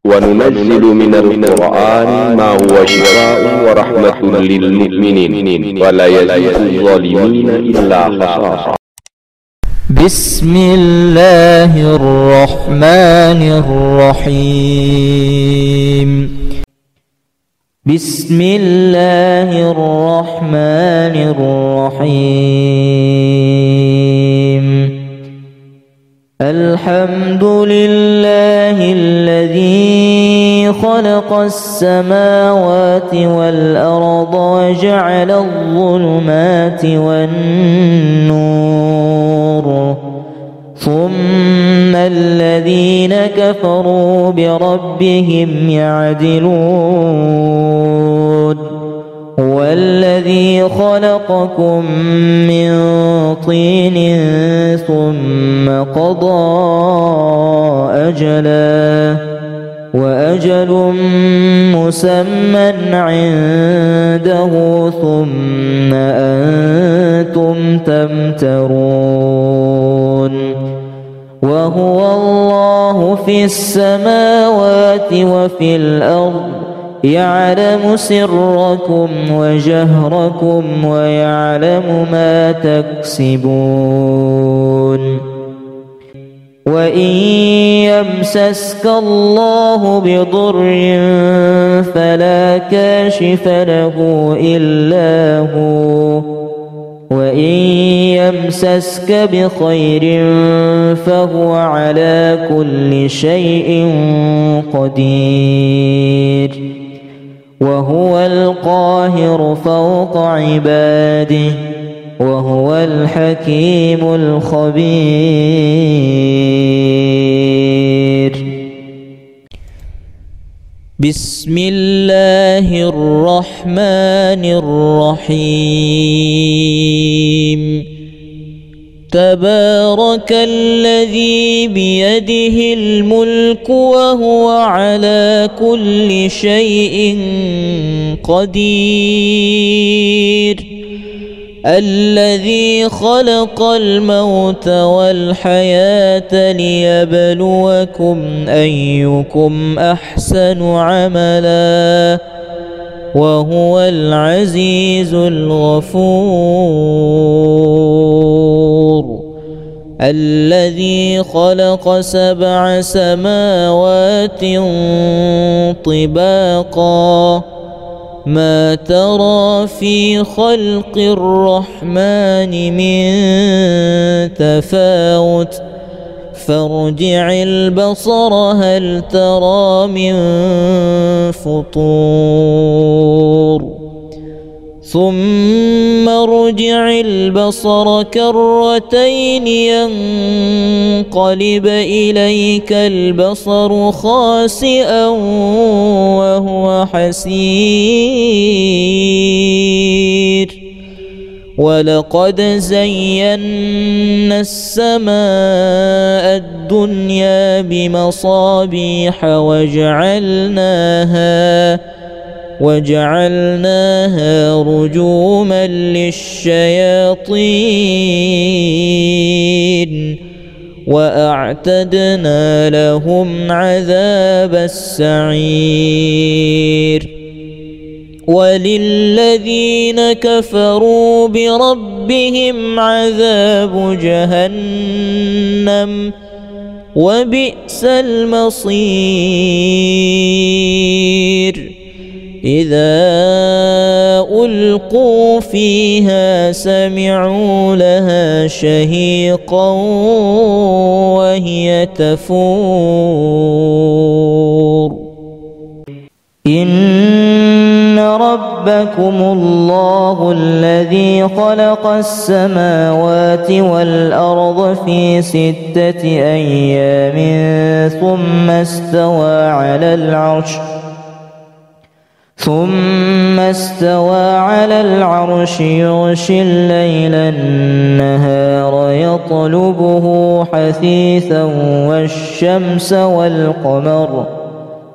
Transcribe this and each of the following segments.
وننزل من القرآن ما هو شفاء ورحمة للمؤمنين ولا يزيد الظالمين إلا خسارا. بسم الله الرحمن الرحيم. بسم الله الرحمن الرحيم. الحمد لله الذي خلق السماوات والأرض وجعل الظلمات والنور، ثم الذين كفروا بربهم يعدلون. هو الذي خلقكم من طين ثم قضى أجلا، وأجل مسمى عنده، ثم أنتم تمترون. وهو الله في السماوات وفي الأرض، يعلم سركم وجهركم ويعلم ما تكسبون. وإن يمسسك الله بضر فلا كاشف له إلا هو، وإن يمسسك بخير فهو على كل شيء قدير. وهو القاهر فوق عباده، وهو الحكيم الخبير. بسم الله الرحمن الرحيم. تبارك الذي بيده الملك وهو على كل شيء قدير. الذي خلق الموت والحياة ليبلوكم أيكم أحسن عملا، وهو العزيز الغفور. الذي خلق 7 سماوات طباقا، ما ترى في خلق الرحمن من تفاوت، فارجع البصر هل ترى من فطور. ثم ارجع البصر كرتين ينقلب إليك البصر خاسئا وهو حسير. ولقد زينا السماء الدنيا بمصابيح وجعلناها رجوما للشياطين، وأعتدنا لهم عذاب السعير. وللذين كفروا بربهم عذاب جهنم، وبئس المصير. إذا ألقوا فيها سمعوا لها شهيقا وهي تفور. إن ربكم الله الذي خلق السماوات والأرض في 6 أيام ثم استوى على العرش يغشي الليل النهار يطلبه حثيثا،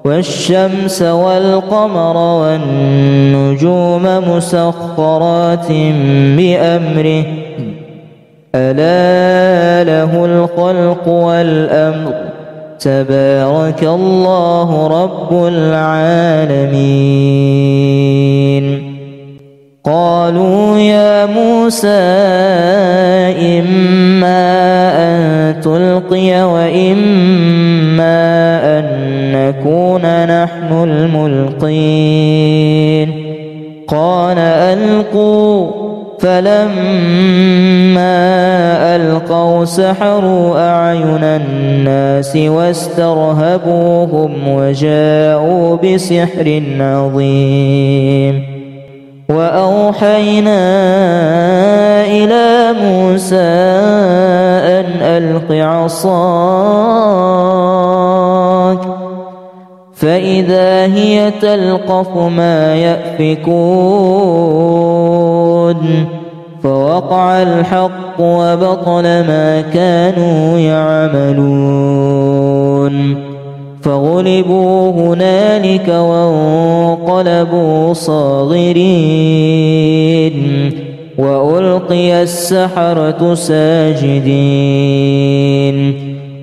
والشمس والقمر والنجوم مسخرات بأمره، ألا له الخلق والأمر، تبارك الله رب العالمين. قالوا يا موسى إما أن تلقي وإما أن نكون نحن الملقين. قال ألقوا. فلما ألقوا سحروا أعين الناس واسترهبوهم وجاءوا بسحر عظيم. وأوحينا إلى موسى أن ألق عصاك فإذا هي تلقف ما يأفكون. فوقع الحق وبطل ما كانوا يعملون. فغلبوا هنالك وانقلبوا صاغرين. وألقي السحرة ساجدين.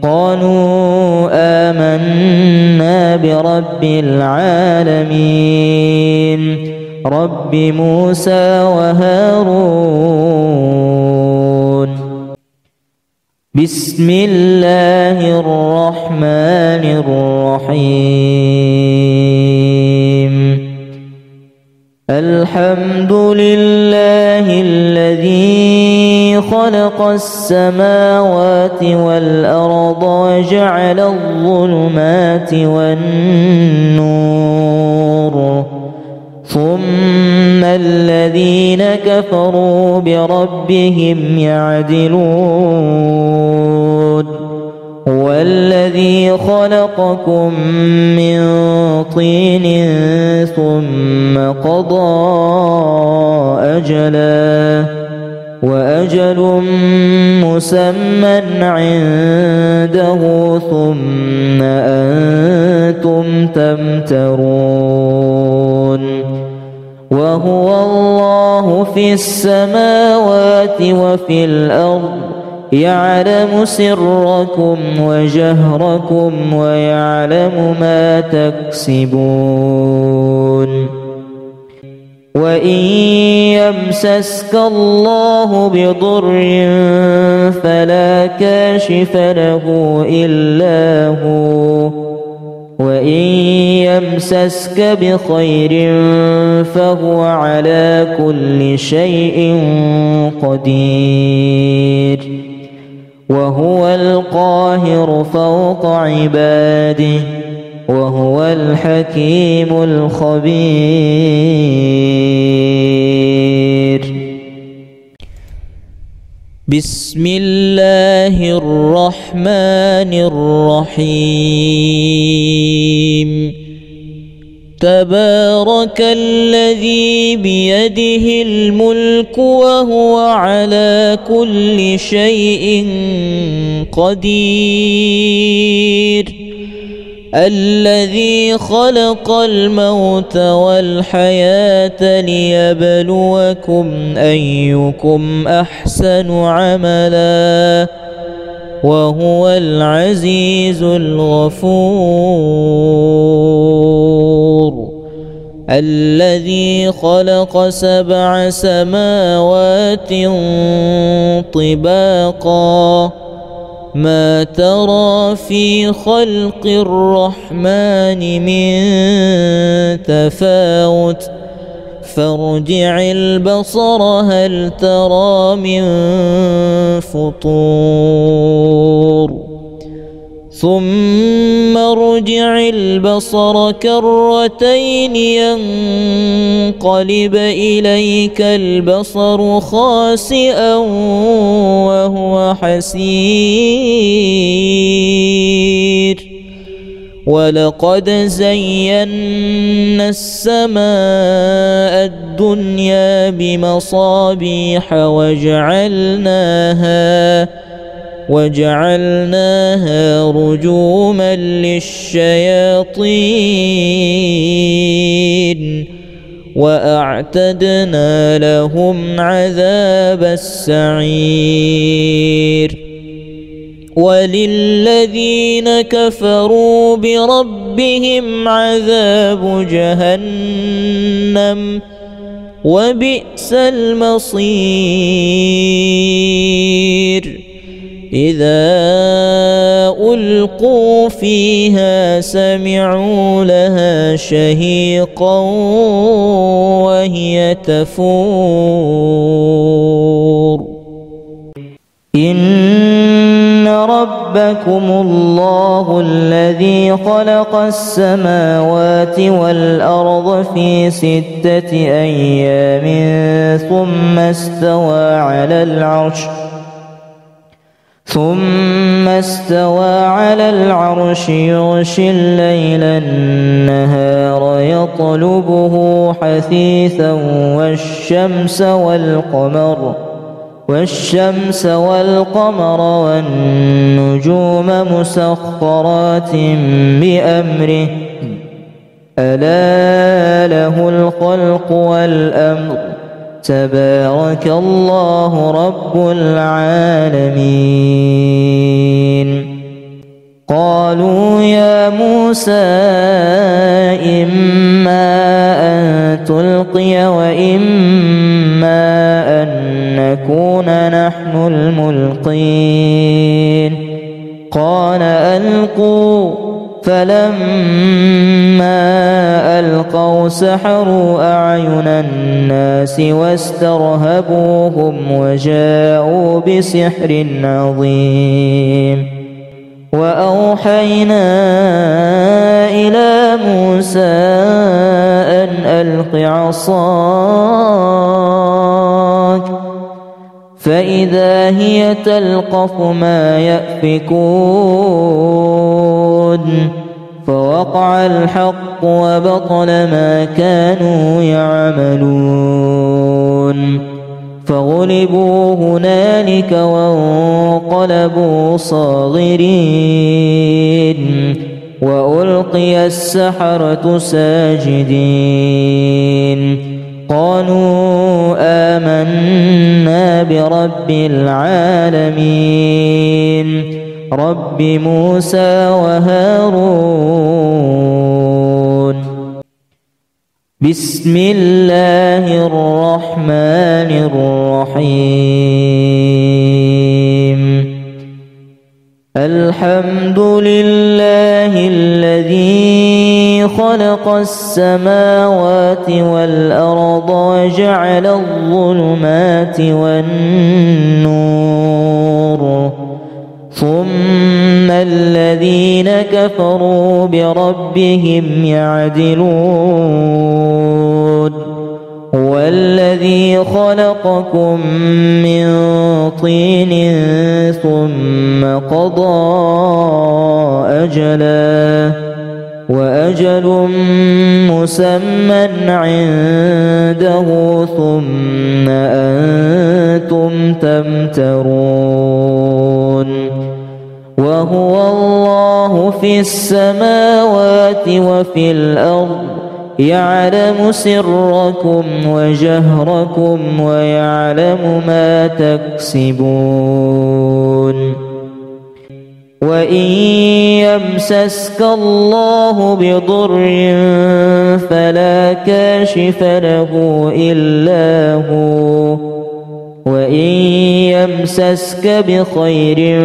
قالوا آمنا برب العالمين رب موسى وهارون. بسم الله الرحمن الرحيم. الحمد لله الذي خلق السماوات والأرض وجعل الظلمات والنور ثم الذين كفروا بربهم يعدلون. هو الذي خلقكم من طين ثم قضى أجلا وأجل مسمى عنده ثم أنتم تمترون. وهو الله في السماوات وفي الأرض يعلم سركم وجهركم ويعلم ما تكسبون. وإن يمسسك الله بضر فلا كاشف له إلا هو وإن يمسسك بخير فهو على كل شيء قدير. وهو القاهر فوق عباده وهو الحكيم الخبير. بسم الله الرحمن الرحيم. تبارك الذي بيده الملك وهو على كل شيء قدير. الذي خلق الموت والحياة ليبلوكم أيكم أحسن عملا وهو العزيز الغفور. الذي خلق 7 سماوات طباقا ما ترى في خلق الرحمن من تفاوت فارجع البصر هل ترى من فطور ثم ارجع البصر كرتين ينقلب إليك البصر خاسئا وهو حسير. ولقد زينا السماء الدنيا بمصابيح وجعلناها رجوما للشياطين وأعتدنا لهم عذاب السعير. وللذين كفروا بربهم عذاب جهنم وبئس المصير إذا ألقوا فيها سمعوا لها شهيقا وهي تفور إن ربكم الله الذي خلق السماوات والأرض في 6 أيام ثم استوى على العرش يغشي الليل النهار يطلبه حثيثا والشمس والقمر والنجوم مسخرات بأمره ألا له الخلق والأمر تبارك الله رب العالمين قالوا يا موسى إما أن تلقي وإما أن نكون نحن الملقين قال ألقوا فلما ألقوا سحروا أعين الناس واسترهبوهم وجاءوا بسحر عظيم وأوحينا إلى موسى أن ألق عصاك فإذا هي تلقف ما يأفكون فوقع الحق وبطل ما كانوا يعملون فغلبوا هنالك وانقلبوا صاغرين وألقي السحرة ساجدين قالوا آمنا برب العالمين رب موسى وهارون بسم الله الرحمن الرحيم الحمد لله الذي خلق السماوات والأرض وجعل الظلمات والنور ثم الذين كفروا بربهم يعدلون هو الذي خلقكم من طين ثم قضى أجلا وأجل مسمى عنده ثم أنتم تمترون وهو الله في السماوات وفي الأرض يعلم سركم وجهركم ويعلم ما تكسبون وإن يمسسك الله بضر فلا كاشف له إلا هو وإن يمسسك بخير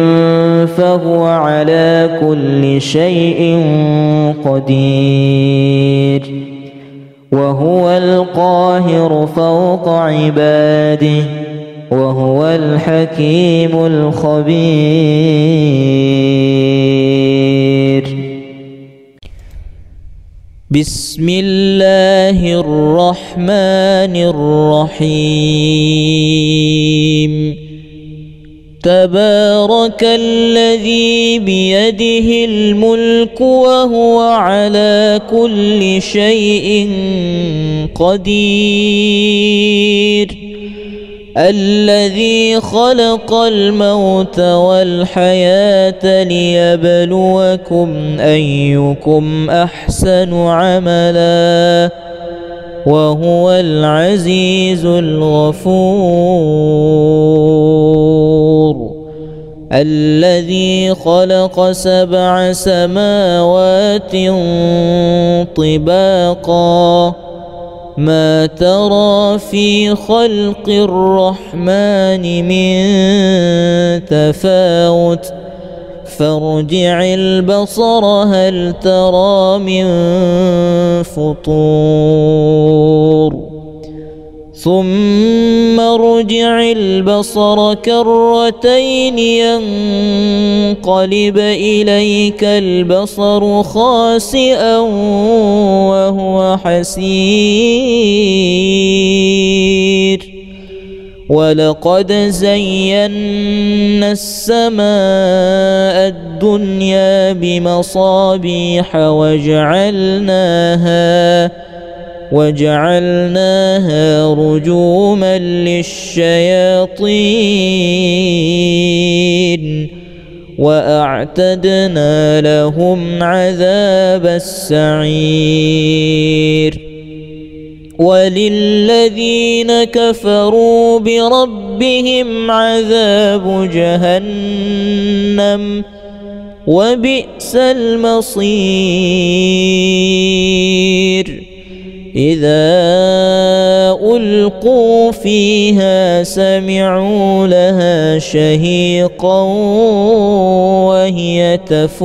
فهو على كل شيء قدير وهو القاهر فوق عباده وهو الحكيم الخبير بسم الله الرحمن الرحيم تبارك الذي بيده الملك وهو على كل شيء قدير الذي خلق الموت والحياة ليبلوكم أيكم أحسن عملا وهو العزيز الغفور الذي خلق 7 سماوات طباقا ما ترى في خلق الرحمن من تفاوت فارجع البصر هل ترى من فطور ثم ارجع البصر كرتين ينقلب إليك البصر خاسئا وهو حسير ولقد زينا السماء الدنيا بمصابيح وجعلناها رجوما للشياطين وأعتدنا لهم عذاب السعير وللذين كفروا بربهم عذاب جهنم وبئس المصير إذا ألقوا فيها سمعوا لها شهيقا وهي تفور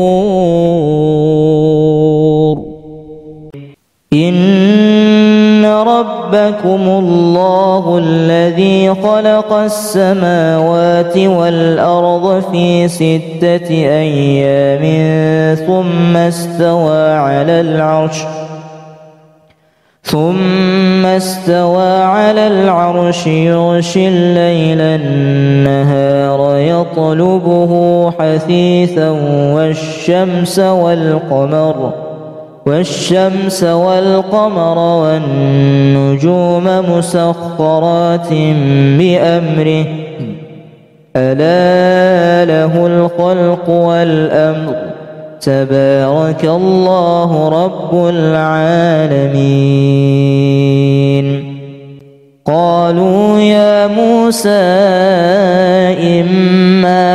إن ربكم الله الذي خلق السماوات والأرض في 6 أيام ثم استوى على العرش يغشي الليل النهار يطلبه حثيثا والشمس والقمر والنجوم مسخرات بأمره ألا له الخلق والأمر تبارك الله رب العالمين قالوا يا موسى إما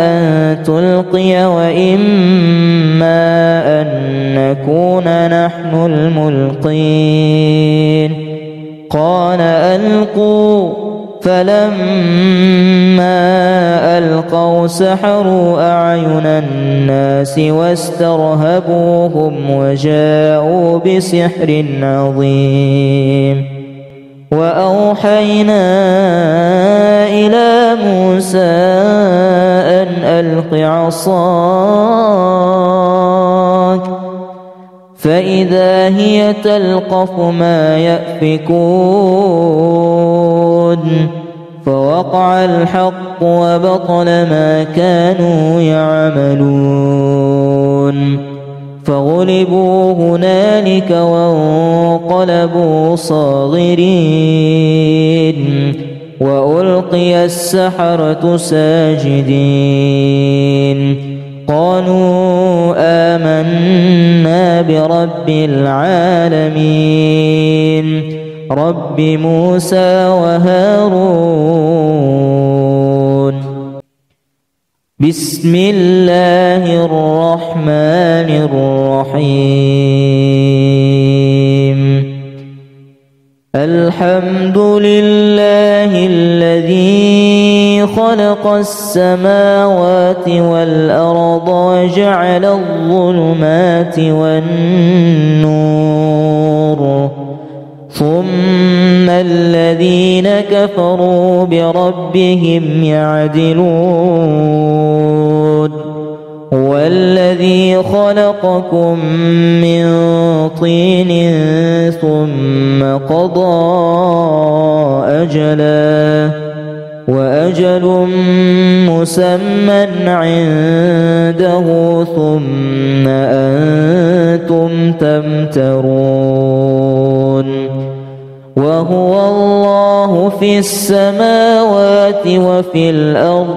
أن تلقي وإما أن نكون نحن الملقين قال ألقوا فلما ألقوا سحروا أعين الناس واسترهبوهم وجاءوا بسحر عظيم وأوحينا إلى موسى أن ألق عصاك فإذا هي تلقف ما يأفكون فوقع الحق وبطل ما كانوا يعملون فغلبوا هنالك وانقلبوا صاغرين وألقي السحرة ساجدين قالوا آمنا برب العالمين رب موسى وهارون بسم الله الرحمن الرحيم الحمد لله الذي خلق السماوات والأرض وجعل الظلمات والنور ثم الذين كفروا بربهم يعدلون هو الذي خلقكم من طين ثم قضى أجلا وأجل مسمى عنده ثم أنتم تمترون وهو الله في السماوات وفي الأرض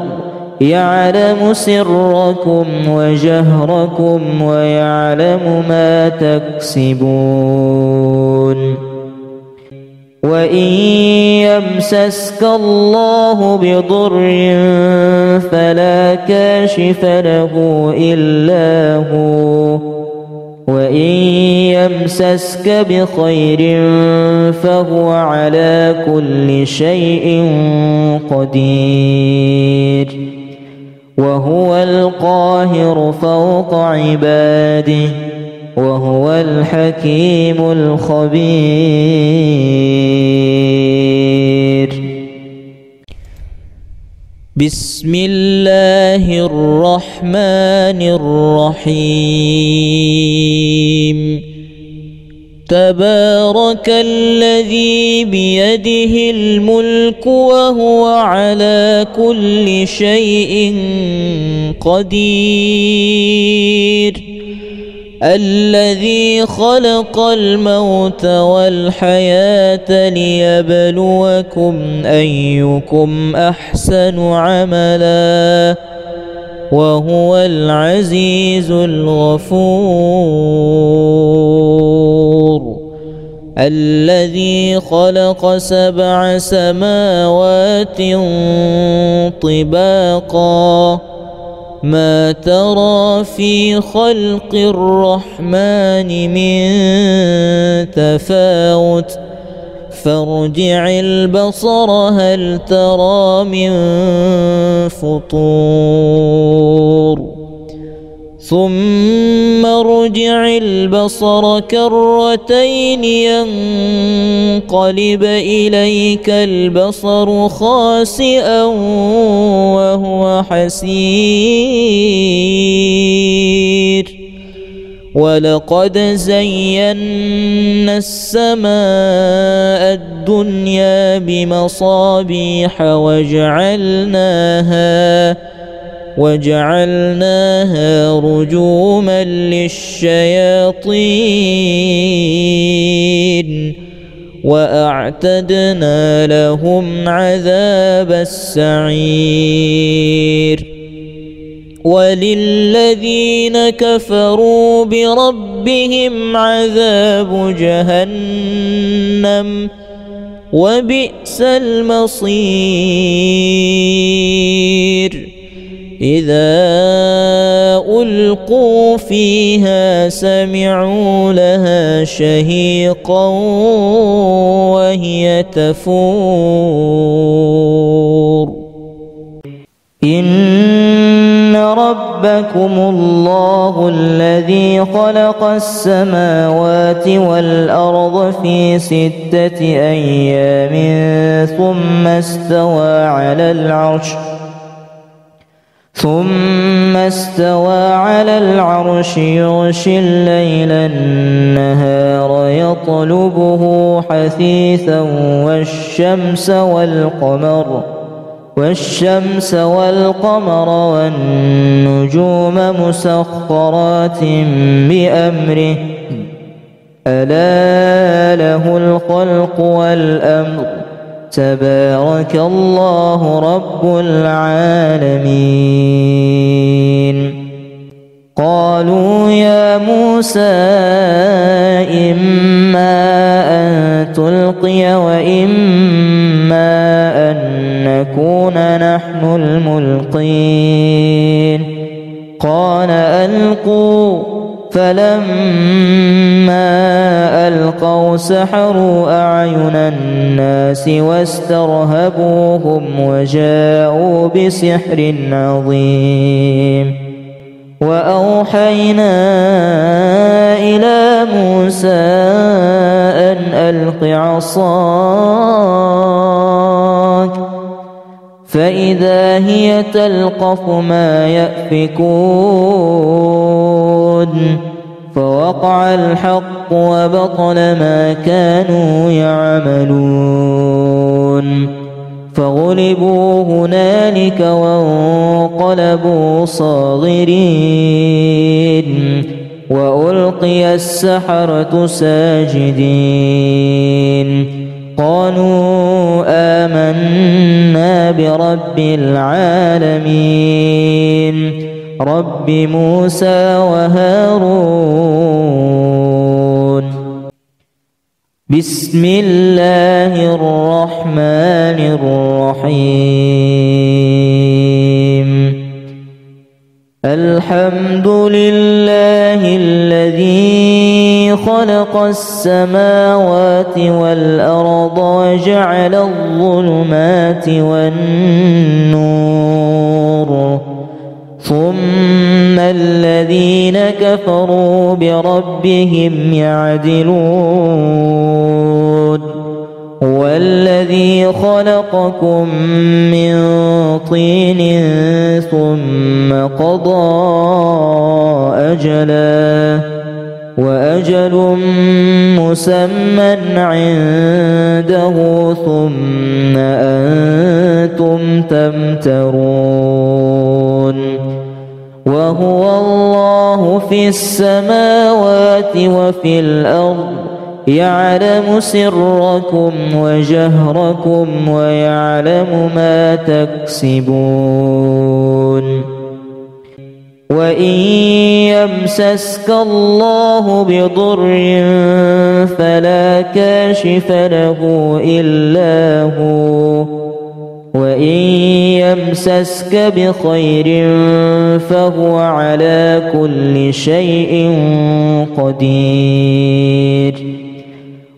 يعلم سركم وجهركم ويعلم ما تكسبون وإن يمسسك الله بضر فلا كاشف له إلا هو، وإن يمسسك بخير فهو على كل شيء قدير، وهو القاهر فوق عباده، وهو الحكيم الخبير. بسم الله الرحمن الرحيم. تبارك الذي بيده الملك وهو على كل شيء قدير، الذي خلق الموت والحياة ليبلوكم أيكم أحسن عملا، وهو العزيز الغفور. الذي خلق 7 سماوات طباقا، ما ترى في خلق الرحمن من تفاوت، فارجع البصر هل ترى من فطور، ثم ارجع البصر كرتين ينقلب إليك البصر خاسئا وهو حسير، ولقد زينا السماء الدنيا بمصابيح وجعلناها رجوما للشياطين، وأعتدنا لهم عذاب السعير. وللذين كفروا بربهم عذاب جهنم، وبئس المصير. إذا ألقوا فيها سمعوا لها شهيقا وهي تفور. إن ربكم الله الذي خلق السماوات والأرض في 6 أيام ثم استوى على العرش يغشي الليل النهار يطلبه حثيثا والشمس والقمر والنجوم مسخرات بأمره، ألا له الخلق والأمر، تبارك الله رب العالمين. قالوا يا موسى إما أن تلقي وإما أن نكون نحن الملقين. قال ألقوا، فلما ألقوا سحروا أعين الناس واسترهبوهم وجاءوا بسحر عظيم. وأوحينا إلى موسى أن ألق عصاك، فإذا هي تلقف ما يأفكون، فوقع الحق وبطل ما كانوا يعملون، فغلبوا هنالك وانقلبوا صاغرين، وألقي السحرة ساجدين. قالوا آمنا برب العالمين، رب موسى وهارون. بسم الله الرحمن الرحيم الحمد لله الذي خلق السماوات والأرض وجعل الظلمات والنور ثم الذين كفروا بربهم يعدلون هو الذي خلقكم من طين ثم قضى أجلا وأجل مسمى عنده ثم أنتم تمترون وهو الله في السماوات وفي الأرض يعلم سركم وجهركم ويعلم ما تكسبون وإن يمسسك الله بضر فلا كاشف له إلا هو وإن يمسسك بخير فهو على كل شيء قدير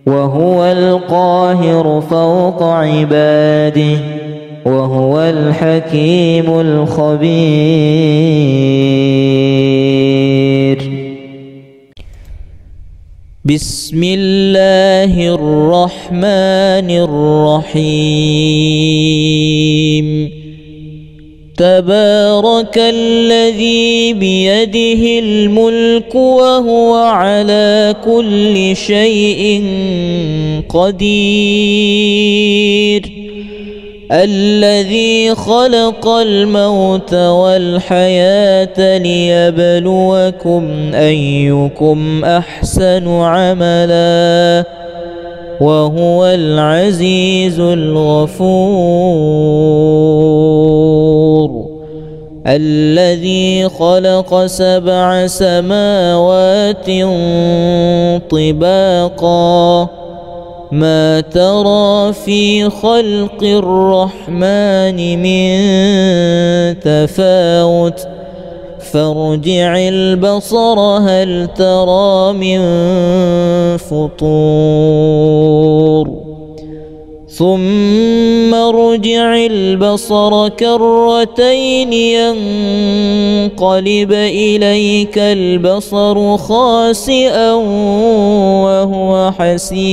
وهو القاهر فوق عباده وهو الحكيم الخبير بسم الله الرحمن الرحيم تبارك الذي بيده الملك وهو على كل شيء قدير الذي خلق الموت والحياة ليبلوكم أيكم أحسن عملا وهو العزيز الغفور الذي خلق 7 سماوات طباقا ما ترى في خلق الرحمن من تفاوت فارجع البصر هل ترى من فطور ثم ارجع البصر كرتين ينقلب إليك البصر خاسئا وهو حسير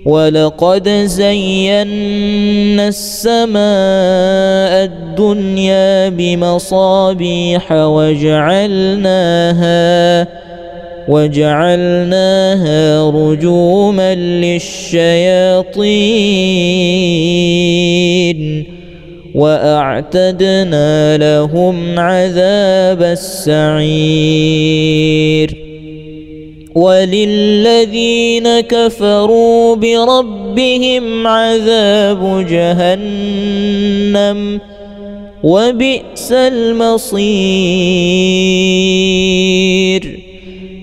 ولقد زينا السماء الدنيا بمصابيح وجعلناها رجوما للشياطين وأعتدنا لهم عذاب السعير وللذين كفروا بربهم عذاب جهنم وبئس المصير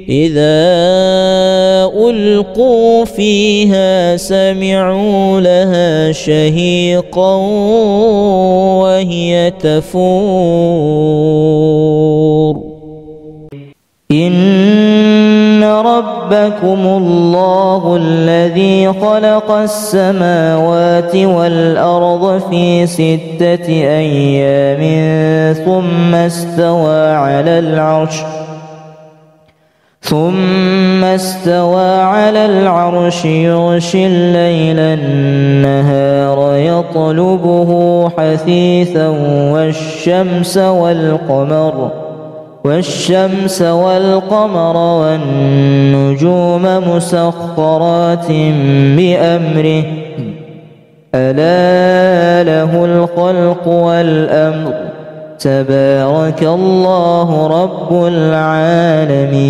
إذا ألقوا فيها سمعوا لها شهيقا وهي تفور إن ربكم الله الذي خلق السماوات والأرض في 6 أيام ثم استوى على العرش يغشي الليل النهار يطلبه حثيثا والشمس والقمر والنجوم مسخرات بأمره ألا له الخلق والأمر تبارك الله رب العالمين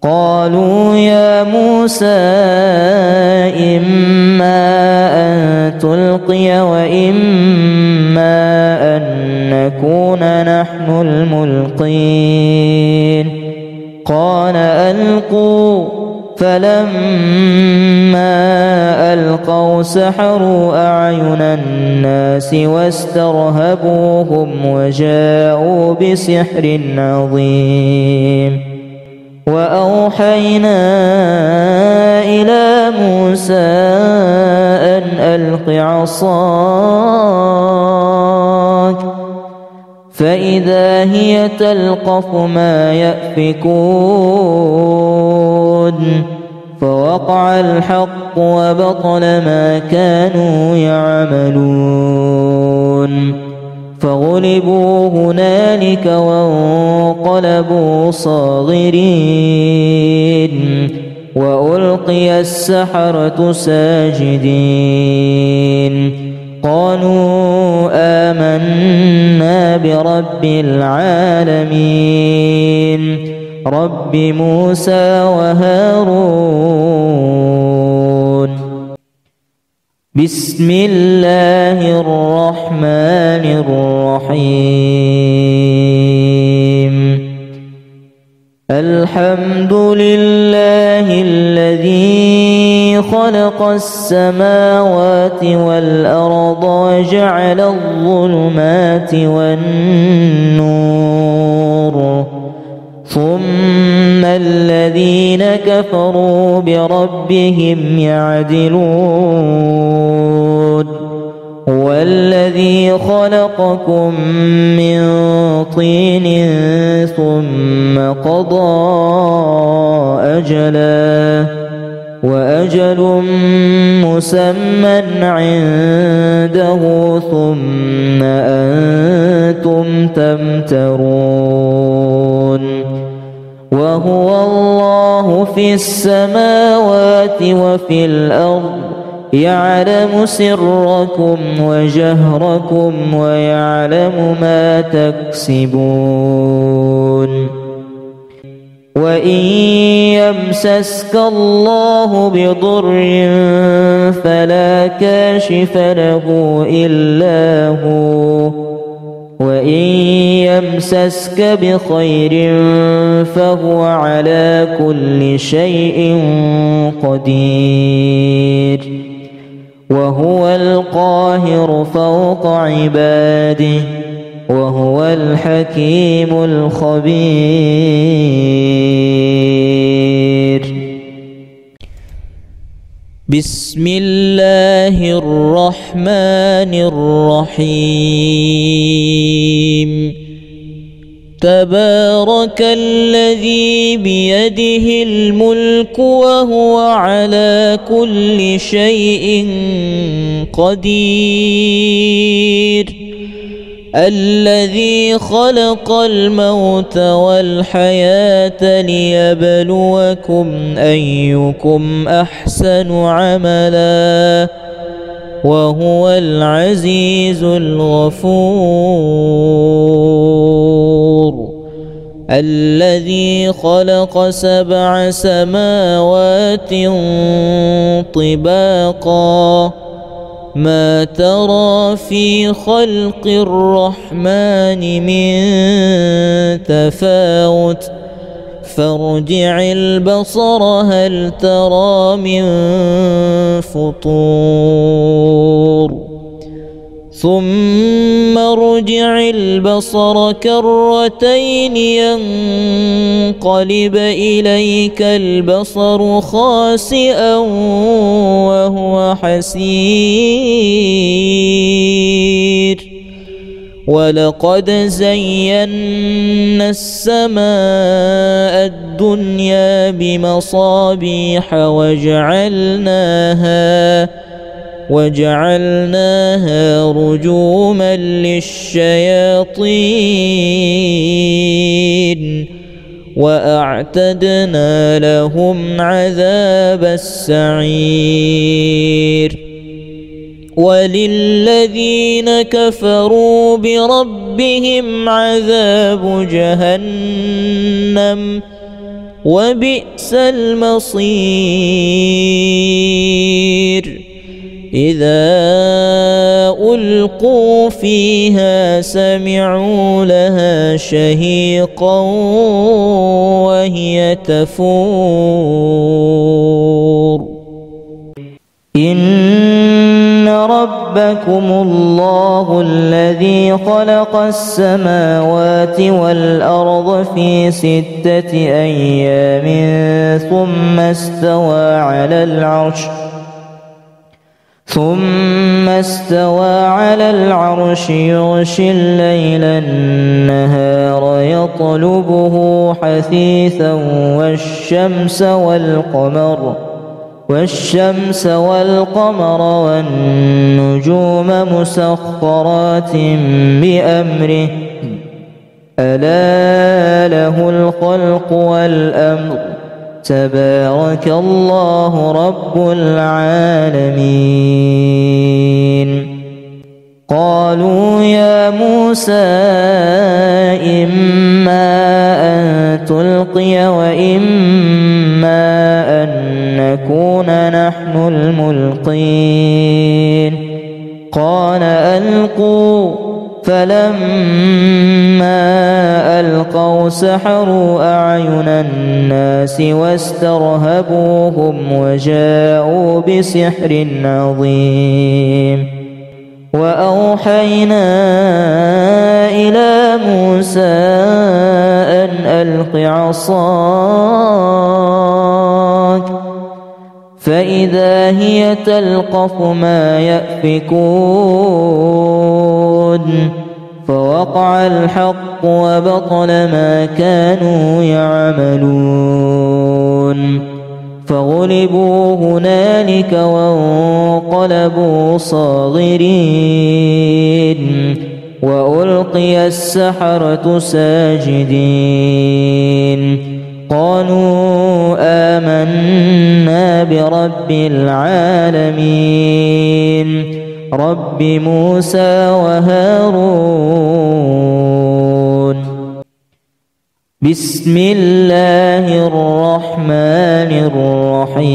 قالوا يا موسى إما أن تلقي وإما أن نكون نحن الملقين قال ألقوا فلما ألقوا سحروا أعين الناس واسترهبوهم وجاءوا بسحر عظيم وأوحينا إلى موسى أن ألق عصاك فإذا هي تلقف ما يأفكون فوقع الحق وبطل ما كانوا يعملون فغلبوا هنالك وانقلبوا صاغرين وألقي السحرة ساجدين قالوا آمنا برب العالمين رب موسى وهارون بسم الله الرحمن الرحيم الحمد لله الذي خلق السماوات والأرض وجعل الظلمات والنور ثم الذين كفروا بربهم يعدلون هو الذي خلقكم من طين ثم قضى أجلا وأجل مسمى عنده ثم أنتم تمترون وهو الله في السماوات وفي الأرض يعلم سركم وجهركم ويعلم ما تكسبون وإن يمسسك الله بضر فلا كاشف له إلا هو وإن يمسسك بخير فهو على كل شيء قدير وهو القاهر فوق عباده وهو الحكيم الخبير بسم الله الرحمن الرحيم تبارك الذي بيده الملك وهو على كل شيء قدير الذي خلق الموت والحياة ليبلوكم أيكم أحسن عملا وهو العزيز الغفور الذي خلق 7 سماوات طباقا ما ترى في خلق الرحمن من تفاوت فارجع البصر هل ترى من فطور ثم ارجع البصر كرتين ينقلب إليك البصر خاسئا وهو حسير ولقد زينا السماء الدنيا بمصابيح وجعلناها رجوما للشياطين وأعتدنا لهم عذاب السعير وللذين كفروا بربهم عذاب جهنم وبئس المصير إذا ألقوا فيها سمعوا لها شهيقا وهي تفور إن ربكم الله الذي خلق السماوات والأرض في 6 أيام ثم استوى على العرش يغشي الليل النهار يطلبه حثيثا والشمس والقمر والنجوم مسخرات بأمره ألا له الخلق والأمر تبارك الله رب العالمين قالوا يا موسى إما أن تلقي وإما أن نكون نحن الملقين قال ألقوا فلما ألقوا سحروا أعين الناس واسترهبوهم وجاءوا بسحر عظيم وأوحينا إلى موسى أن ألق عصاك فإذا هي تلقف ما يأفكون فوقع الحق وبطل ما كانوا يعملون فغلبوا هنالك وانقلبوا صاغرين وألقي السحرة ساجدين قالوا آمنا برب العالمين رب موسى وهارون بسم الله الرحمن الرحيم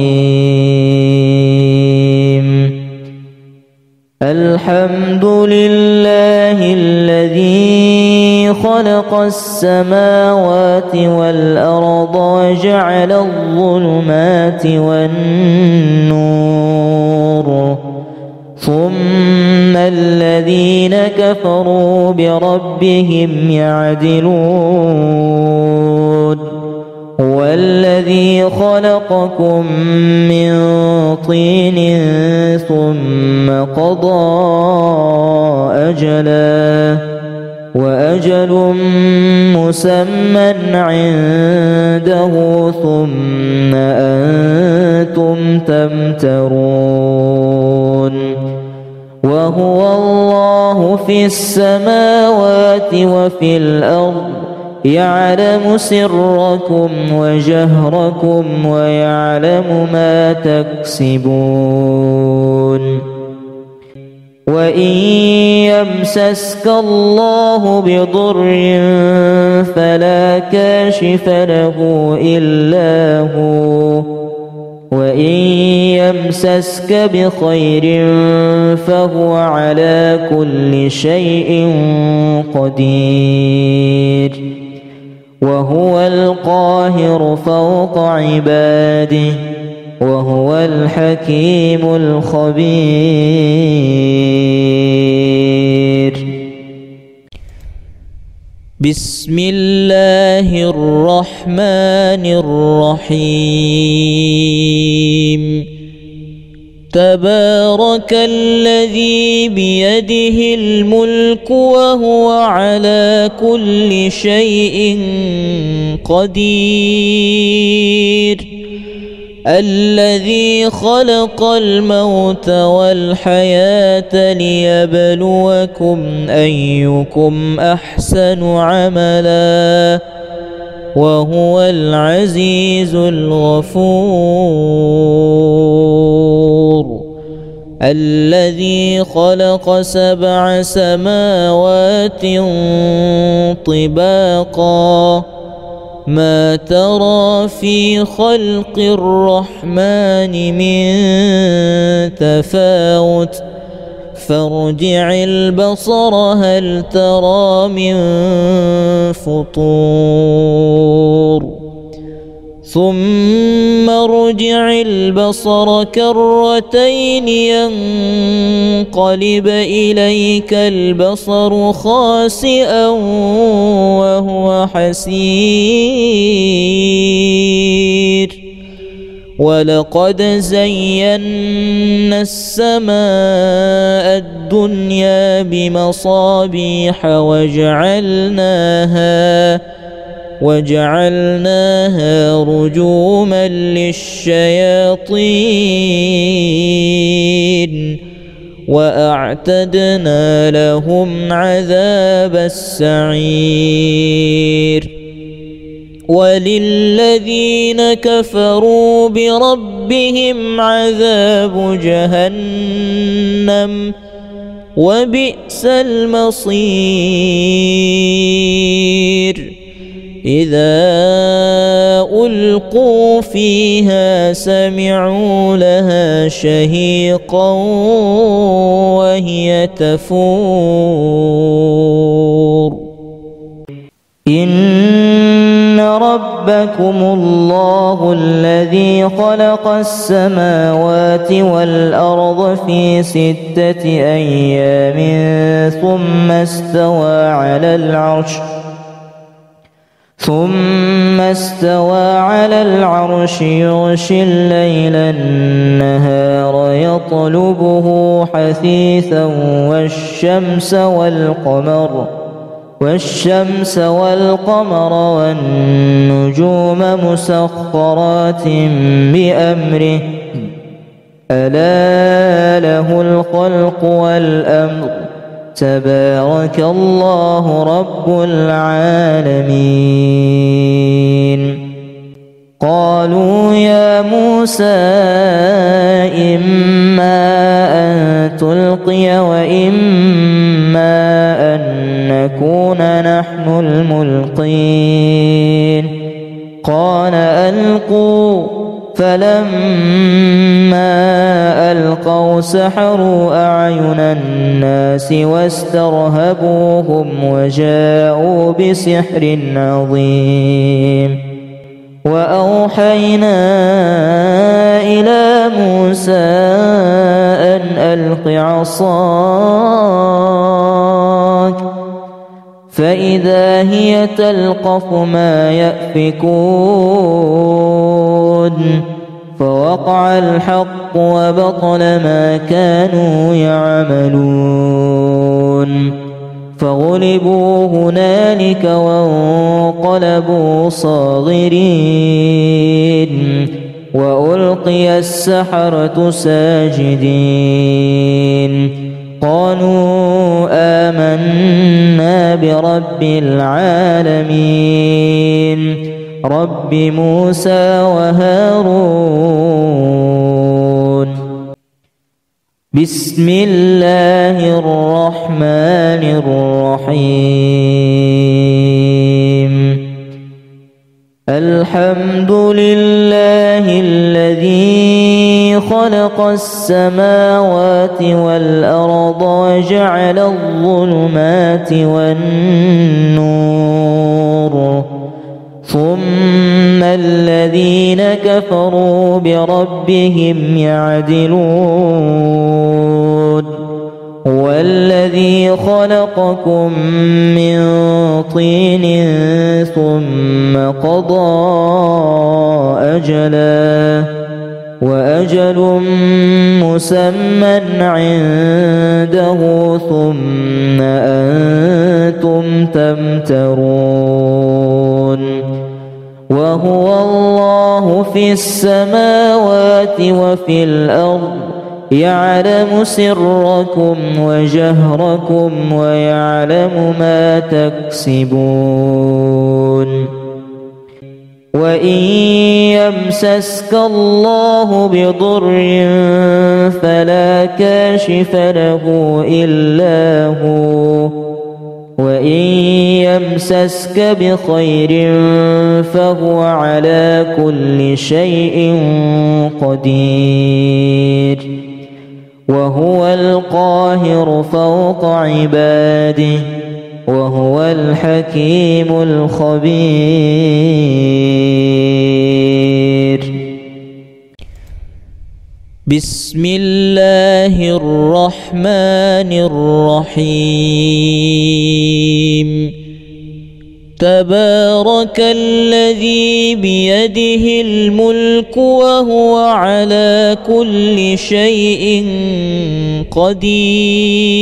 الحمد لله الذي خلق السماوات والأرض وجعل الظلمات والنور ثم الذين كفروا بربهم يعدلون هو الذي خلقكم من طين ثم قضى أجلا وأجل مسمى عنده ثم أنتم تمترون وهو الله في السماوات وفي الأرض يعلم سركم وجهركم ويعلم ما تكسبون وإن يمسسك الله بضر فلا كاشف له إلا هو وإن يمسسك بخير فهو على كل شيء قدير وهو القاهر فوق عباده وهو الحكيم الخبير بسم الله الرحمن الرحيم تبارك الذي بيده الملك وهو على كل شيء قدير الذي خلق الموت والحياة ليبلوكم أيكم أحسن عملا وهو العزيز الغفور الذي خلق 7 سماوات طباقا ما ترى في خلق الرحمن من تفاوت فارجع البصر هل ترى من فطور ثم ارجع البصر كرتين ينقلب إليك البصر خاسئا وهو حسير ولقد زينا السماء الدنيا بمصابيح وجعلناها رجوما للشياطين وأعتدنا لهم عذاب السعير وللذين كفروا بربهم عذاب جهنم وبئس المصير إذا ألقوا فيها سمعوا لها شهيقا وهي تفور إن ربكم الله الذي خلق السماوات والأرض في 6 أيام ثم استوى على العرش يغشي الليل النهار يطلبه حثيثا والشمس والقمر والنجوم مسخرات بأمره ألا له الخلق والأمر تبارك الله رب العالمين قالوا يا موسى إما أن تلقي وإما أن نكون نحن الملقين قال ألقوا فلما ألقوا سحروا أعين الناس واسترهبوهم وجاءوا بسحر عظيم وأوحينا إلى موسى أن ألق عصاك فإذا هي تلقف ما يأفكون فوقع الحق وبطل ما كانوا يعملون فغلبوا هنالك وانقلبوا صاغرين وألقي السحرة ساجدين قالوا آمنا برب العالمين رب موسى وهارون بسم الله الرحمن الرحيم الحمد لله الذي خلق السماوات والأرض وجعل الظلمات والنور ثم الذين كفروا بربهم يعدلون هو الذي خلقكم من طين ثم قضى أجلا وأجل مسمى عنده ثم أنتم تمترون وهو الله في السماوات وفي الأرض يعلم سركم وجهركم ويعلم ما تكسبون وإن يمسسك الله بضر فلا كاشف له إلا هو وإن يمسسك بخير فهو على كل شيء قدير وهو القاهر فوق عباده وهو الحكيم الخبير. بسم الله الرحمن الرحيم. تبارك الذي بيده الملك وهو على كل شيء قدير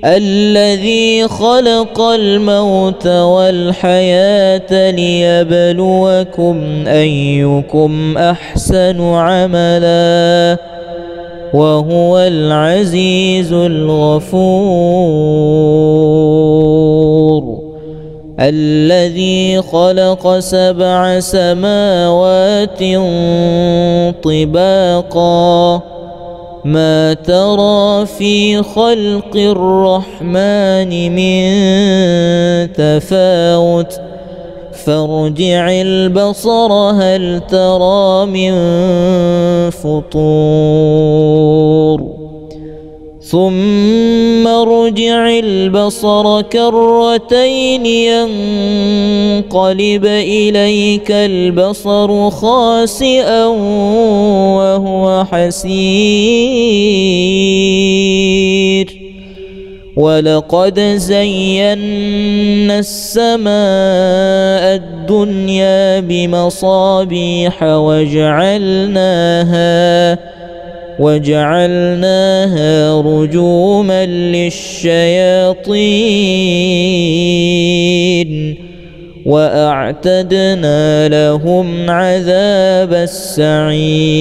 الذي خلق الموت والحياة ليبلوكم أيكم أحسن عملا وهو العزيز الغفور. الذي خلق 7 سماوات طباقا ما ترى في خلق الرحمن من تفاوت فارجع البصر هل ترى من فطور ثم ارجع البصر كرتين ينقلب إليك البصر خاسئا وهو حسير ولقد زينا السماء الدنيا بمصابيح وجعلناها رجوما للشياطين وأعتدنا لهم عذاب السعير.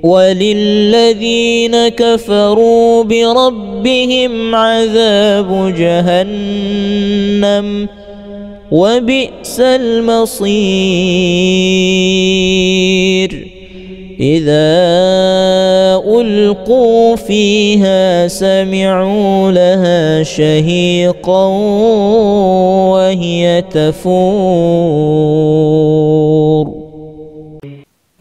وللذين كفروا بربهم عذاب جهنم وبئس المصير. إذا ألقوا فيها سمعوا لها شهيقا وهي تفور.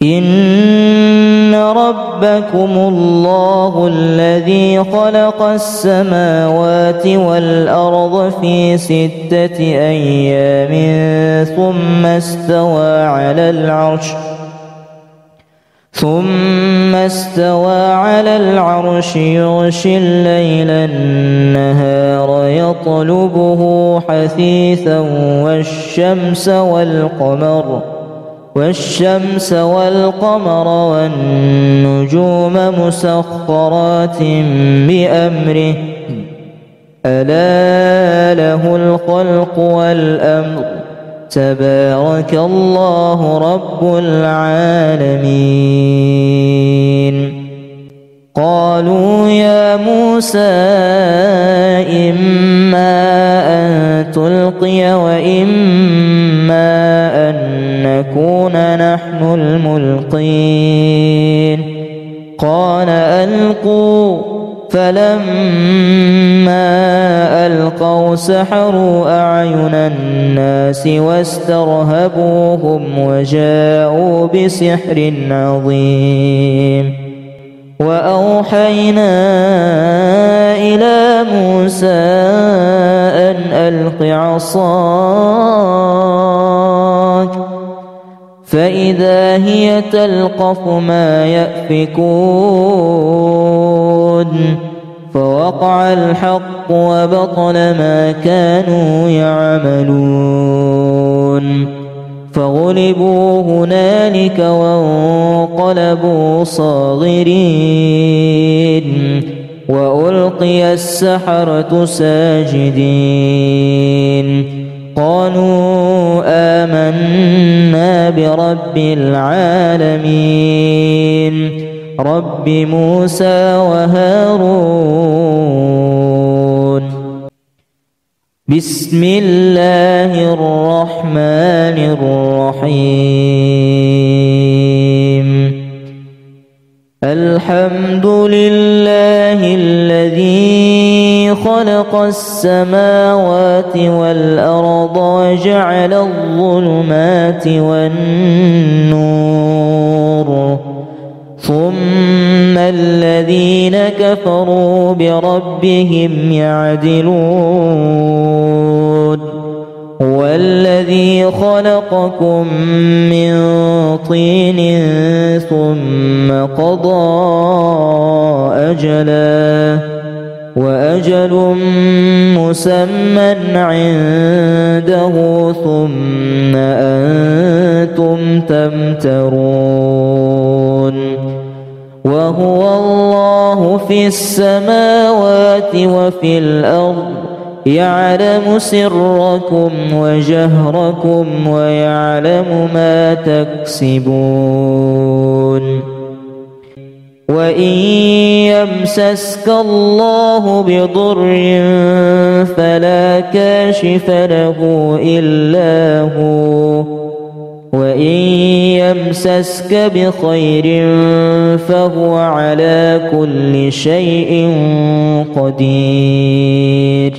إن ربكم الله الذي خلق السماوات والأرض في 6 أيام ثم استوى على العرش يغشي الليل النهار يطلبه حثيثا والشمس والقمر والنجوم مسخرات بأمره ألا له الخلق والأمر تبارك الله رب العالمين. قالوا يا موسى إما أن تلقي وإما أن نكون نحن الملقين قال ألقوا فلما ألقوا سحروا أعين الناس واسترهبوهم وجاءوا بسحر عظيم. وأوحينا إلى موسى أن ألق عصاك فإذا هي تلقف ما يأفكون فوقع الحق وبطل ما كانوا يعملون فغلبوا هنالك وانقلبوا صاغرين وألقي السحرة ساجدين قالوا آمنا برب العالمين رب موسى وهارون. بسم الله الرحمن الرحيم. الحمد لله الذي خلق السماوات والأرض وجعل الظلمات والنور ثم الذين كفروا بربهم يعدلون هو الذي خلقكم من طين ثم قضى أجلا وأجل مسمى عنده ثم أنتم تمترون وهو الله في السماوات وفي الأرض يعلم سركم وجهركم ويعلم ما تكسبون وإن يمسسك الله بضر فلا كاشف له إلا هو وإن يمسسك بخير فهو على كل شيء قدير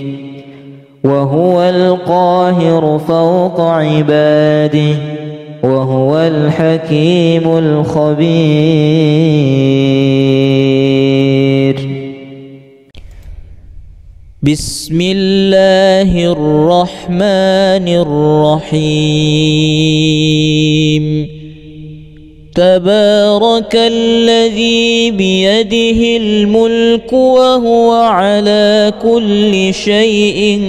وهو القاهر فوق عباده وهو الحكيم الخبير. بسم الله الرحمن الرحيم. تبارك الذي بيده الملك وهو على كل شيء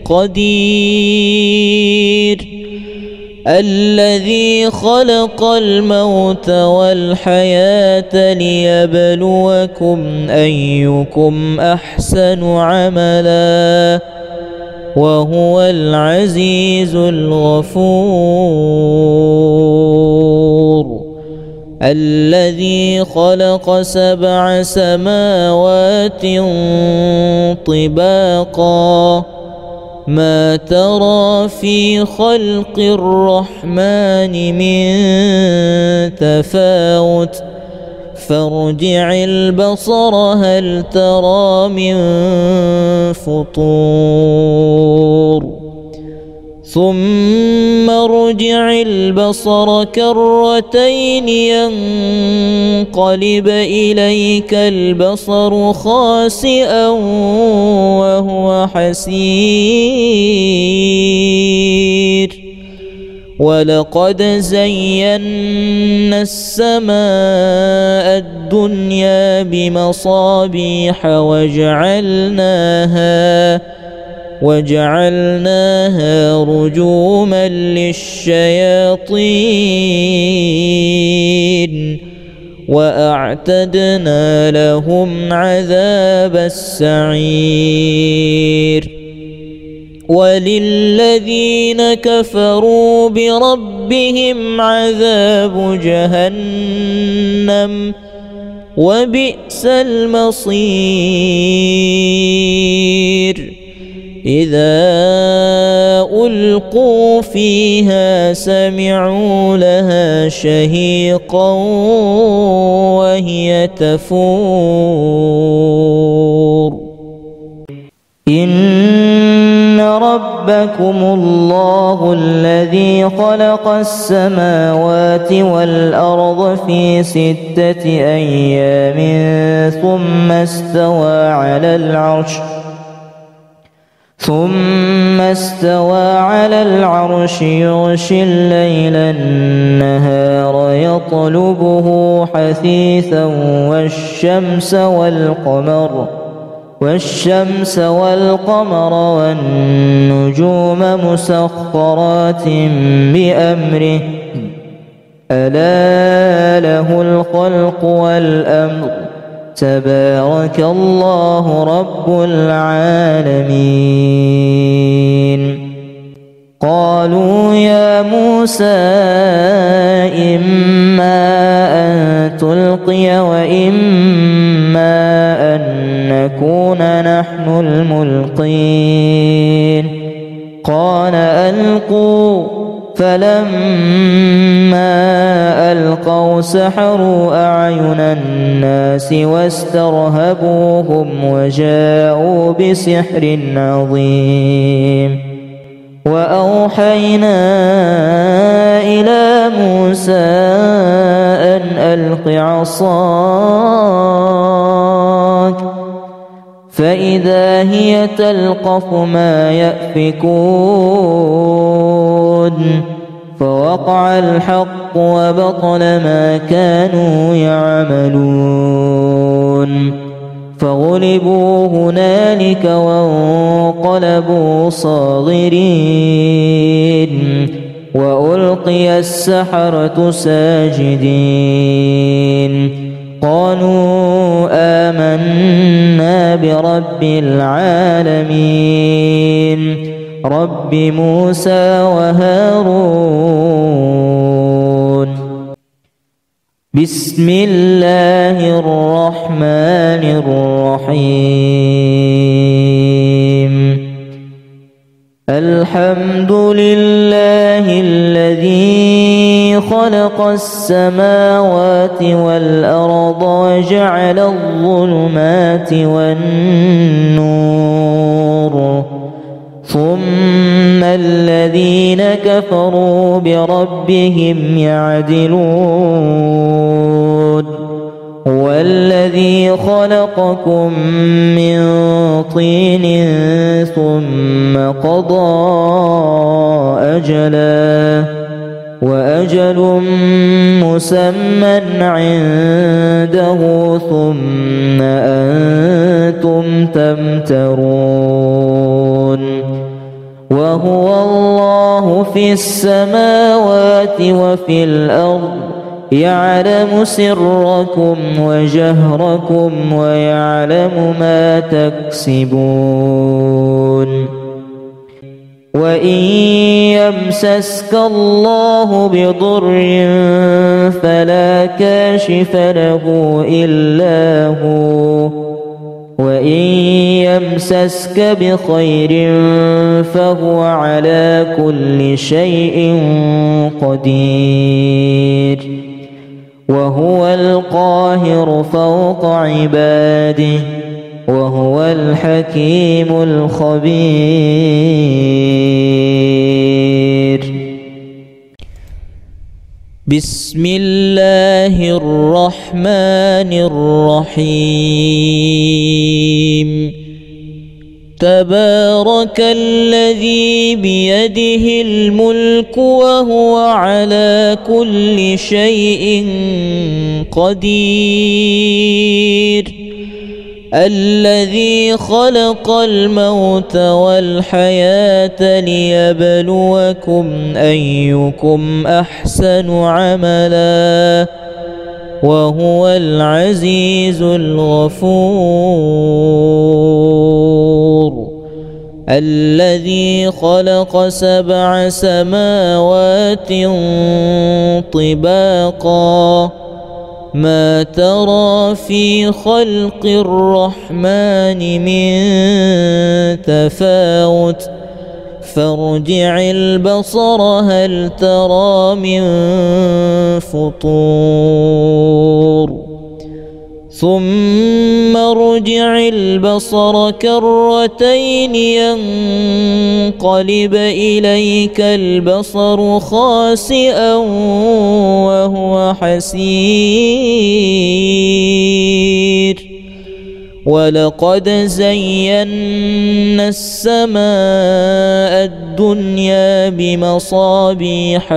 قدير الذي خلق الموت والحياة ليبلوكم أيكم أحسن عملا وهو العزيز الغفور الذي خلق 7 سماوات طباقا ما ترى في خلق الرحمن من تفاوت فارجع البصر هل ترى من فطور ثم ارجع البصر كرتين ينقلب إليك البصر خاسئا وهو حسير ولقد زينا السماء الدنيا بمصابيح وجعلناها رجوما للشياطين وأعتدنا لهم عذاب السعير وللذين كفروا بربهم عذاب جهنم وبئس المصير إذا ألقوا فيها سمعوا لها شهيقا وهي تفور إن ربكم الله الذي خلق السماوات والأرض في 6 أيام ثم استوى على العرش يغشي الليل النهار يطلبه حثيثا والشمس والقمر والنجوم مسخرات بأمره ألا له الخلق والأمر تبارك الله رب العالمين. قالوا يا موسى إما أن تلقي وإما أن نكون نحن الملقين قال ألقوا فلما فألقوا سحروا أعين الناس واسترهبوهم وجاءوا بسحر عظيم وأوحينا إلى موسى أن ألق عصاك فإذا هي تلقف ما يأفكون فوقع الحق وبطل ما كانوا يعملون فغلبوا هنالك وانقلبوا صاغرين وألقي السحرة ساجدين قالوا آمنا برب العالمين رب موسى وهارون بسم الله الرحمن الرحيم الحمد لله الذي خلق السماوات والأرض وجعل الظلمات والنور ثم الذين كفروا بربهم يعدلون هو الذي خلقكم من طين ثم قضى أجلا وأجل مسمى عنده ثم أنتم تمترون وهو الله في السماوات وفي الأرض يعلم سركم وجهركم ويعلم ما تكسبون وإن يمسسك الله بضر فلا كاشف له إلا هو وإن يمسسك بخير فهو على كل شيء قدير وهو القاهر فوق عباده وهو الحكيم الخبير بسم الله الرحمن الرحيم تبارك الذي بيده الملك وهو على كل شيء قدير الذي خلق الموت والحياة ليبلوكم أيكم أحسن عملا وهو العزيز الغفور الذي خلق 7 سماوات طباقا ما ترى في خلق الرحمن من تفاوت فارجع البصر هل ترى من فطور ثم ارجع البصر كرتين ينقلب إليك البصر خاسئا وهو حسير ولقد زينا السماء الدنيا بمصابيح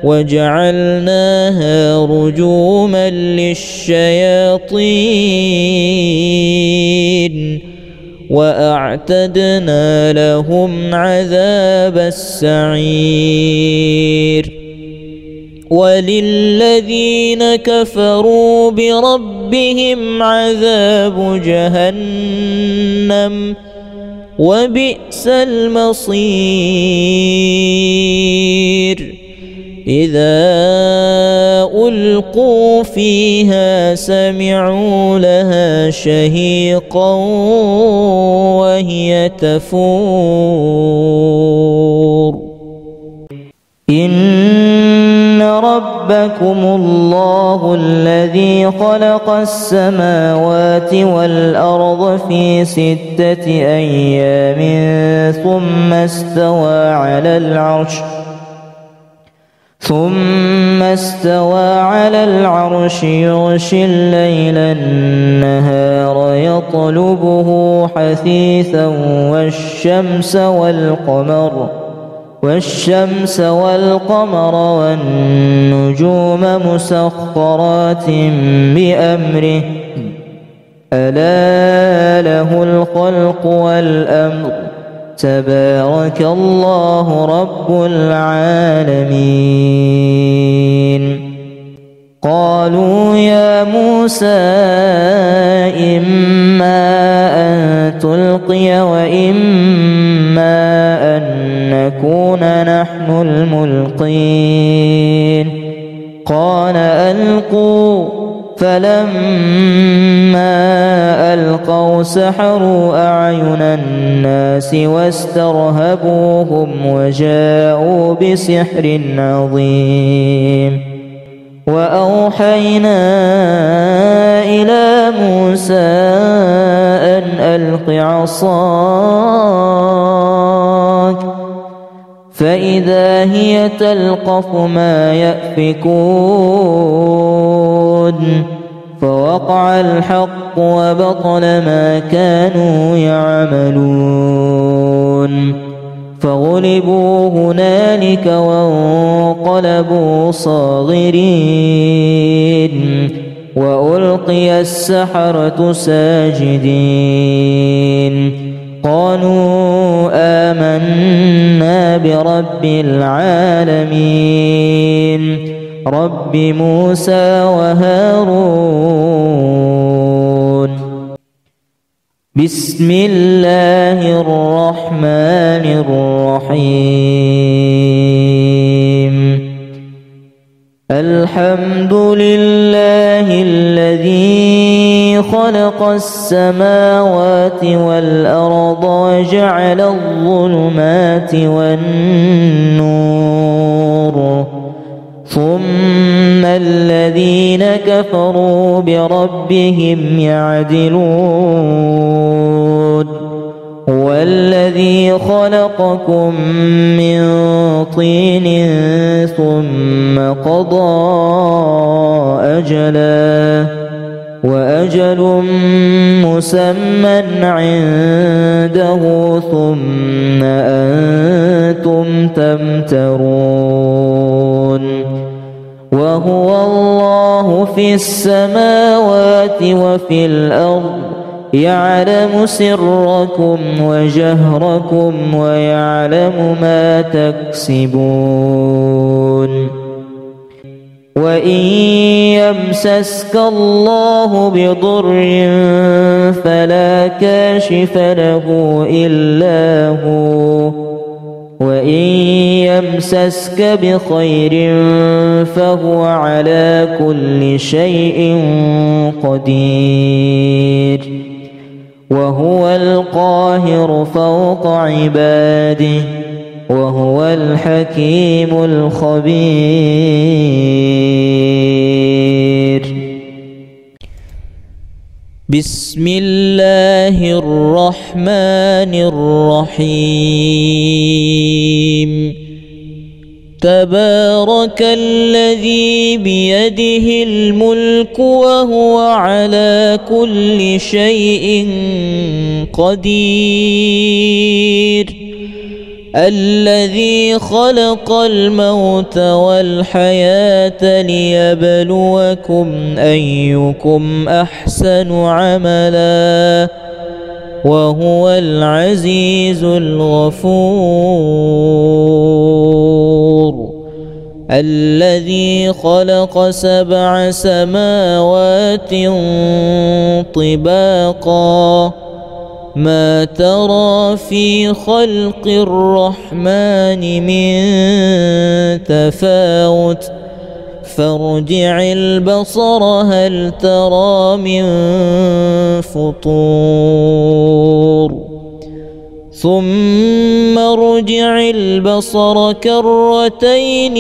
وجعلناها رجوما للشياطين وأعتدنا لهم عذاب السعير وللذين كفروا بربهم عذاب جهنم وبئس المصير إذا ألقوا فيها سمعوا لها شهيقا وهي تفور إن ربكم الله الذي خلق السماوات والأرض في 6 أيام ثم استوى على العرش يغشي الليل النهار يطلبه حثيثا والشمس والقمر والنجوم مسخرات بأمره ألا له الخلق والأمر تبارك الله رب العالمين. قالوا يا موسى إما أن تلقي وإما أن نكون نحن الملقين. قال ألقوا، فلما ألقوا سحروا أعين الناس واسترهبوهم وجاءوا بسحر عظيم. وأوحينا إلى موسى أن ألق عصاك فإذا هي تلقف ما يأفكون. فوقع الحق وبطل ما كانوا يعملون. فغلبوا هنالك وانقلبوا صاغرين وألقي السحرة ساجدين. قالوا آمنا برب العالمين رب موسى وهارون. بسم الله الرحمن الرحيم. الحمد لله الذي خلق السماوات والأرض وجعل الظلمات والنور ثم الذين كفروا بربهم يعدلون. هو الذي خلقكم من طين ثم قضى أجلا وأجل مسمى عنده ثم أنتم تمترون. وهو الله في السماوات وفي الأرض يعلم سركم وجهركم ويعلم ما تكسبون. وإن يمسسك الله بضر فلا كاشف له إلا هو وإن يمسسك بخير فهو على كل شيء قدير. وهو القاهر فوق عباده وهو الحكيم الخبير. بسم الله الرحمن الرحيم. تبارك الذي بيده الملك وهو على كل شيء قدير. الذي خلق الموت والحياة ليبلوكم أيكم أحسن عملا وهو العزيز الغفور. الذي خلق 7 سماوات طباقا ما ترى في خلق الرحمن من تفاوت فارجع البصر هل ترى من فطور ثم ارجع البصر كرتين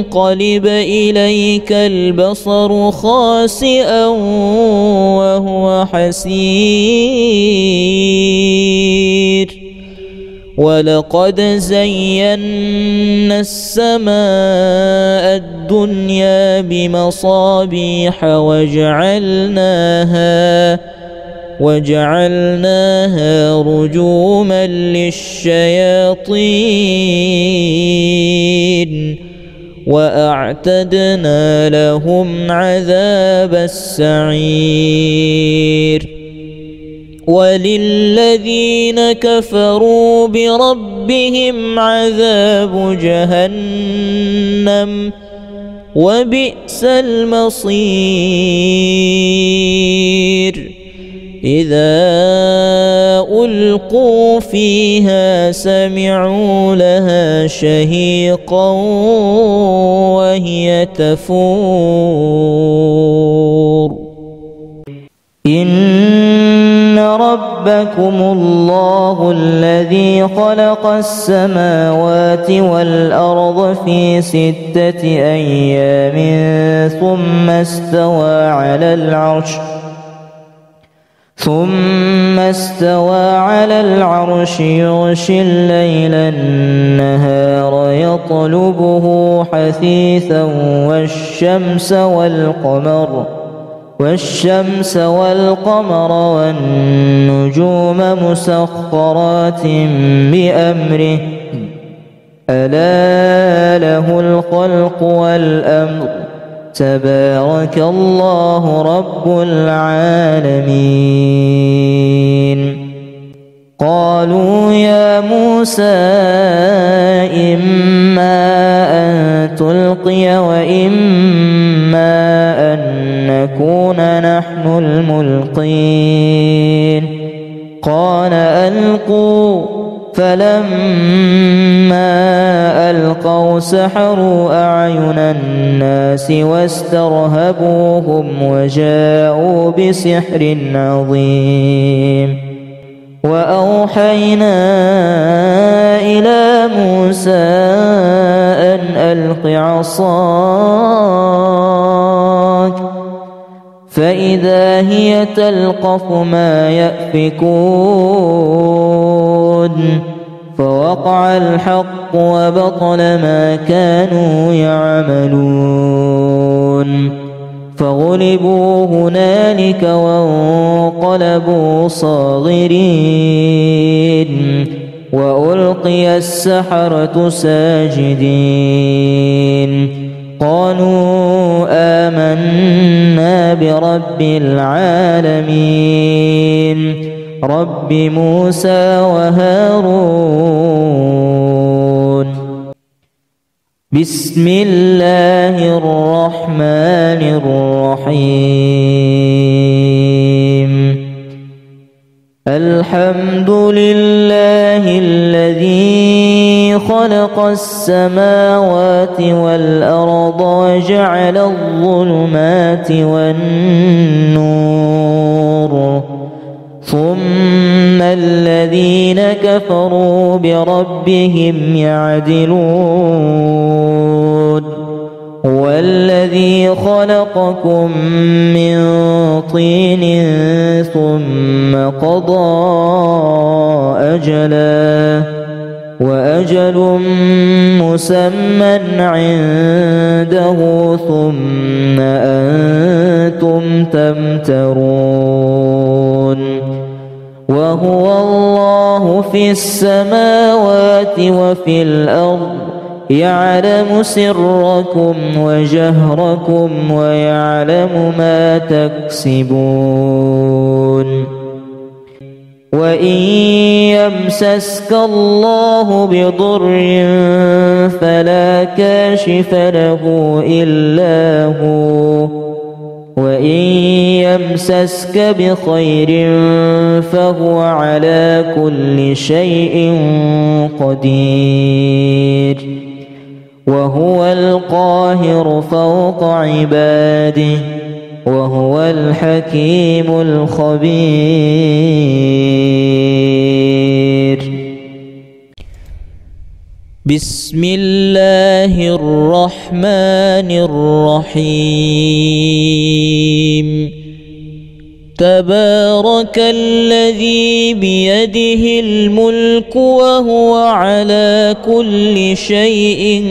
ينقلب إليك البصر خاسئا وهو حسير ولقد زينا السماء الدنيا بمصابيح وجعلناها رجوما للشياطين وأعتدنا لهم عذاب السعير وللذين كفروا بربهم عذاب جهنم وبئس المصير إذا ألقوا فيها سمعوا لها شهيقا وهي تفور إن ربكم الله الذي خلق السماوات والأرض في 6 أيام ثم استوى على العرش يغشي الليل النهار يطلبه حثيثا والشمس والقمر والنجوم مسخرات بأمره ألا له الخلق والأمر تبارك الله رب العالمين قالوا يا موسى إما أن تلقي وإما أن نكون نحن الملقين قال ألقوا فلما ألقوا سحروا أعين الناس واسترهبوهم وجاءوا بسحر عظيم وأوحينا إلى موسى أن ألق عصاك فإذا هي تلقف ما يأفكون فوقع الحق وبطل ما كانوا يعملون فغلبوا هنالك وانقلبوا صاغرين وألقي السحرة ساجدين قالوا آمنا برب العالمين رب موسى وهارون بسم الله الرحمن الرحيم الحمد لله الذي خلق السماوات والأرض وجعل الظلمات والنور ثم الذين كفروا بربهم يعدلون هو الذي خلقكم من طين ثم قضى أجلا وأجل مسمى عنده ثم أنتم تمترون وهو الله في السماوات وفي الأرض يعلم سركم وجهركم ويعلم ما تكسبون وإن يمسسك الله بضر فلا كاشف له إلا هو وإن يمسسك بخير فهو على كل شيء قدير وهو القاهر فوق عباده وهو الحكيم الخبير بسم الله الرحمن الرحيم تبارك الذي بيده الملك وهو على كل شيء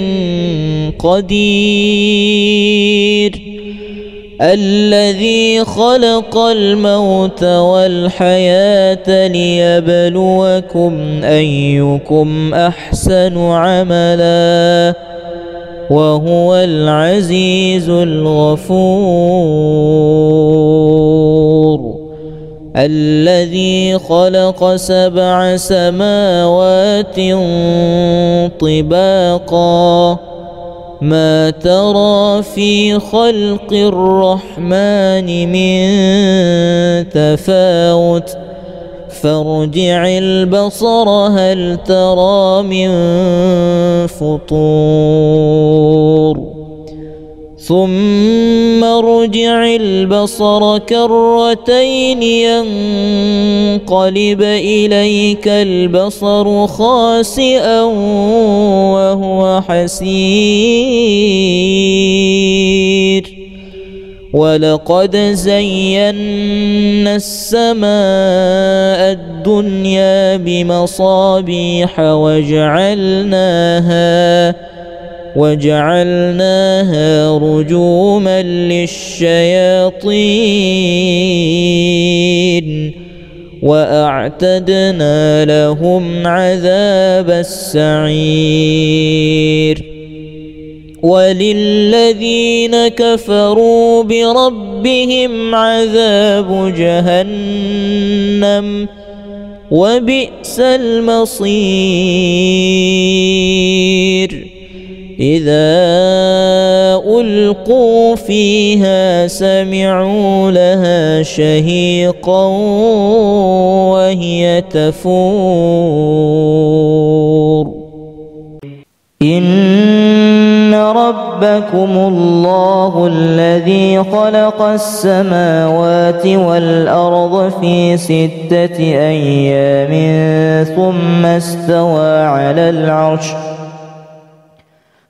قدير الذي خلق الموت والحياة ليبلوكم أيكم أحسن عملا وهو العزيز الغفور الذي خلق 7 سماوات طباقا ما ترى في خلق الرحمن من تفاوت فارجع البصر هل ترى من فطور ثم ارجع البصر كرتين ينقلب إليك البصر خاسئا وهو حسير ولقد زينا السماء الدنيا بمصابيح وجعلناها رجوما للشياطين وأعتدنا لهم عذاب السعير وللذين كفروا بربهم عذاب جهنم وبئس المصير إذا ألقوا فيها سمعوا لها شهيقا وهي تفور إن ربكم الله الذي خلق السماوات والأرض في 6 أيام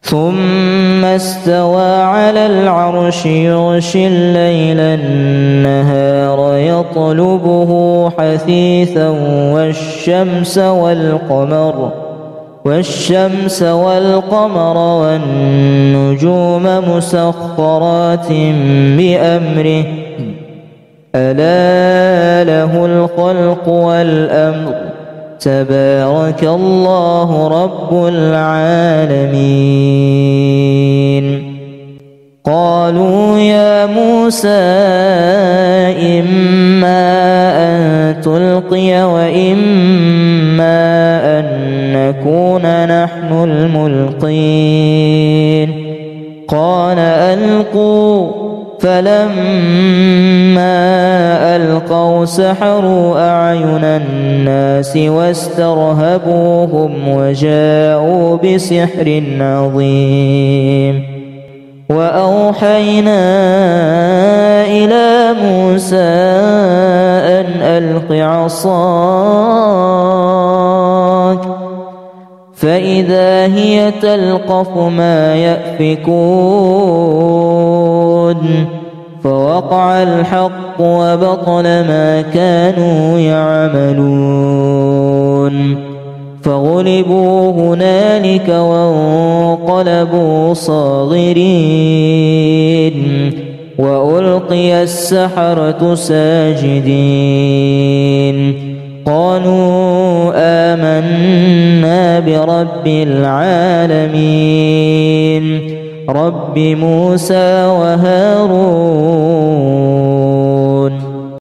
ثم استوى على العرش يغشي الليل النهار يطلبه حثيثا والشمس والقمر والنجوم مسخرات بأمره ألا له الخلق والأمر تبارك الله رب العالمين قالوا يا موسى إما أن تلقي وإما أن نكون نحن الملقين قال ألقوا فلما ألقوا سحروا أعين الناس واسترهبوهم وجاءوا بسحر عظيم وأوحينا إلى موسى أن ألق عصاك فإذا هي تلقف ما يأفكون فوقع الحق وبطل ما كانوا يعملون فغلبوا هنالك وانقلبوا صاغرين وألقي السحرة ساجدين قالوا آمنا برب العالمين رب موسى وهارون